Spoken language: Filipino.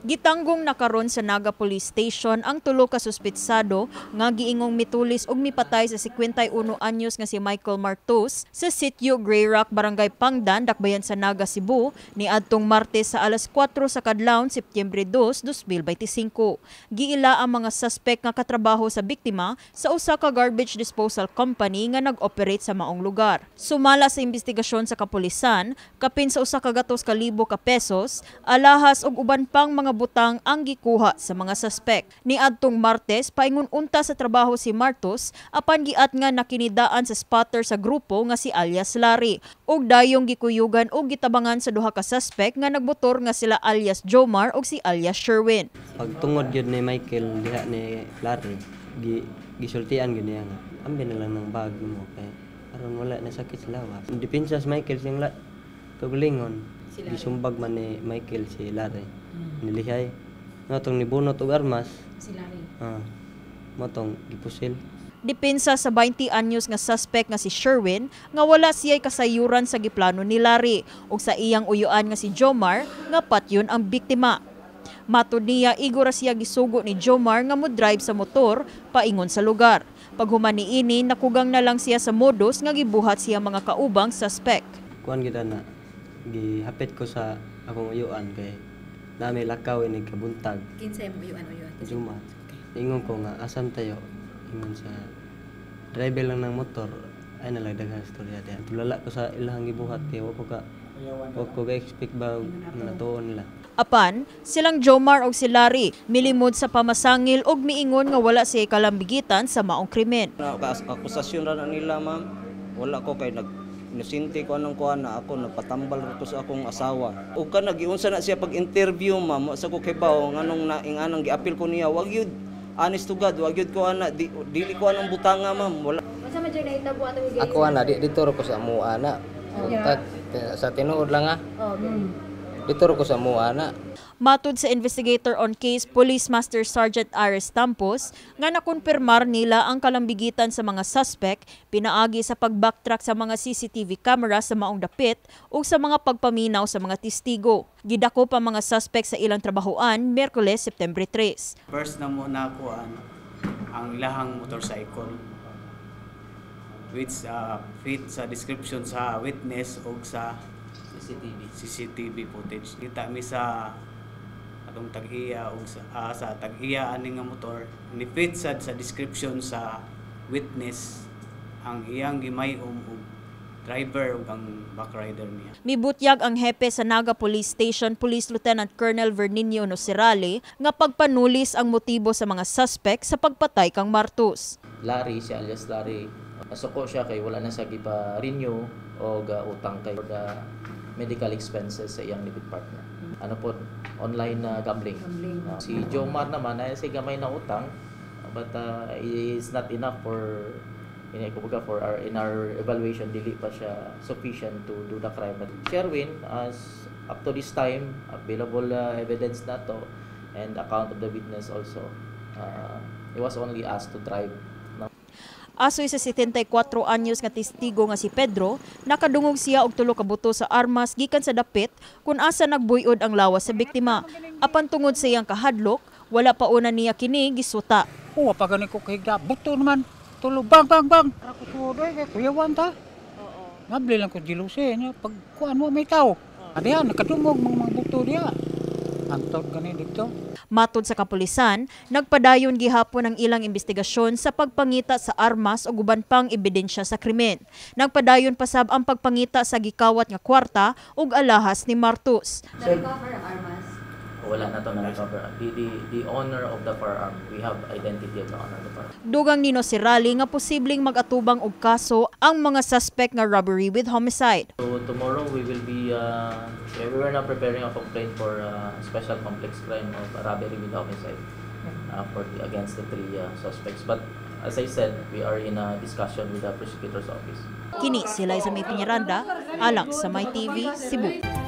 Gitanggong nakaron sa Naga Police Station ang tulo ka suspetsado nga giingong mitulis og mipatay sa 51 anyos nga si Michael Martos sa sitio Grey Rock, Barangay Pangdan, Dakbayan sa Naga, Cebu niadtong Martes sa alas 4 sa kadlawon, Setyembre 2, 2025. Giila ang mga suspect nga katrabaho sa biktima sa usa ka garbage disposal company nga nag-operate sa maong lugar. Sumala sa investigasyon sa kapulisan, kapin sa usa ka gatos ka libo ka pesos, alahas ug uban pang mga butang ang gikuha sa mga suspect. Niadtong Martes, paingon unta sa trabaho si Martos apan giat nga nakinidaan sa spotter sa grupo nga si alias Larry. Ug dayong gikuyugan ug gitabangan sa duha ka suspect nga nagmotor nga sila alias Jomar ug si alias Sherwin. Pagtungod yun ni Michael diha ni Larry, gisultian gud niya nga ambi na lang ng bag mo kay aron wala na sakit sa lawas. Depensa si Michael sing kagulingon. Gisumbag man ni Michael si Larry. Nilihay. Natong nibunot og armas. Si Larry. Motong gipusil. Depensa sa 20 anyos nga suspect nga si Sherwin nga wala siya'y kasayuran sa giplano ni Larry ug sa iyang uyuan nga si Jomar nga patyon ang biktima. Matud niya, igura siya gisugo ni Jomar nga mo-drive sa motor paingon sa lugar. Paghuman niini, nakugang na lang siya sa modus nga gibuhat siya mga kaubang suspect. Kuan gid na gihapit ko sa akong uyuan kay nami lakaw ini kabuntag. Kinsay mo uyuan? Juma. Ingon ko nga asan tayo? Ingon sa driver lang ng motor ay nalang daghang istorya diha. Tulala ko sa ilang gibuhat kay wa ko expect ba na natuon nila. Apan, silang Jomar og si Larry milimod sa pamasangil og miingon nga wala siya kalambigitan sa maong krimen. Akusasyon ra na nila, ma'am. Wala ko kay Inusinti ko anong kuha na ako, nagpatambal ko sa akong asawa. O ka nagiunsa na siya pag-interview, ma'am, sa ko kay bao, anong giapil ko niya, wag yun, honest to God, wag yun ko ana, dili ko anong butanga, ma'am, wala. Masa medyo nahitabo atong igay? Ako ana, dito ko sa mua ana. Sa tinuod lang dito ko sa mua ana. Matud sa investigator on case, Police Master Sergeant Ares Tampos, nga nakonfirmar nila ang kalambigitan sa mga suspect, pinaagi sa pag-backtrack sa mga CCTV camera sa maong dapit o sa mga pagpaminaw sa mga testigo. Gidako pa mga suspect sa ilang trabahoan, Miyerkules, Setyembre 3. First na muna ko ang ilahang motorcycle, which fit sa description sa witness o sa CCTV footage. Kita mi sa atong tag-iya o sa tag-iya ani nga motor ni fit sa description sa witness ang iyang gimayom og driver ug ang backrider niya. Mibutyag ang hepe sa Naga Police Station, Police Lieutenant Colonel Vernino Nosirale, nga pagpanulis ang motibo sa mga suspect sa pagpatay kang Martos. Larry, si alias Larry, nasuko siya kay wala na sa gipa-renew o utang kay the medical expenses sa iyang living partner. Ano po, online gambling. Si Jomar naman ay si gamay na utang, but it's not enough for in our evaluation, dili pa siya sufficient to do the crime. But Sherwin, as up to this time, available evidence na to and account of the witness also, he was only asked to drive. Asoy sa 74 anyos nga testigo nga si Pedro, nakadungog siya og tulo ka buto sa armas gikan sa dapit kung asa nagbuyod ang lawas sa biktima. Apan tungod sa iyang kahadlok, wala pa una niya kini gisuta. Pa gani ko kay buto naman. Tulo bang. Ako tuloy kay kuyawan ta. Mabli lang ko dilusin pag kuan mo may tao. Adiya nakadungog mga buto diya. Antod gani dito. Matud sa kapulisan, nagpadayon gihapon ang ilang investigasyon sa pagpangita sa armas o guban pang ebidensya sa krimen. Nagpadayon pasab ang pagpangita sa gikawat nga kwarta ug alahas ni Martos. Na-recover ang armas? Wala na to na-recover. The owner of the firearm, we have identity of the owner of the firearm. Dugang ni Nosirale nga posibleng mag-atubang og kaso ang mga suspect nga robbery with homicide. So tomorrow we will be we are now preparing a complaint for special complex crime of robbery with homicide against the three suspects. But as I said, we are in a discussion with the prosecutor's office. Kini sila sa May Piñaranda, alang sa May TV, Cebu.